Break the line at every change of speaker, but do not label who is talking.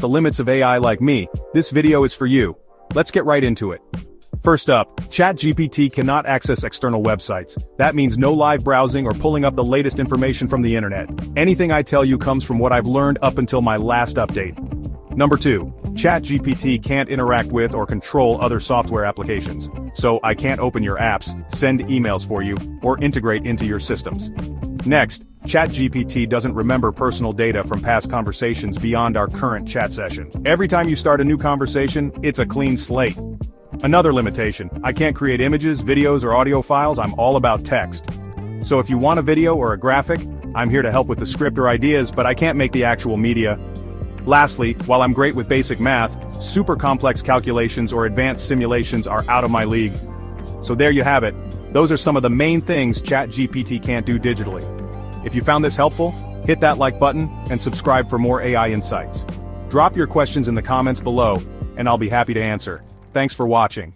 the limits of AI like me, this video is for you. Let's get right into it. First up, ChatGPT cannot access external websites. That means no live browsing or pulling up the latest information from the internet. Anything I tell you comes from what I've learned up until my last update. Number 2. ChatGPT can't interact with or control other software applications. So I can't open your apps, send emails for you, or integrate into your systems. Next, ChatGPT doesn't remember personal data from past conversations beyond our current chat session. Every time you start a new conversation, it's a clean slate. Another limitation, I can't create images, videos, or audio files. I'm all about text. So if you want a video or a graphic, I'm here to help with the script or ideas, but I can't make the actual media. Lastly, while I'm great with basic math, super complex calculations or advanced simulations are out of my league. So there you have it. Those are some of the main things ChatGPT can't do digitally. If you found this helpful, hit that like button and subscribe for more AI insights. Drop your questions in the comments below, and I'll be happy to answer. Thanks for watching.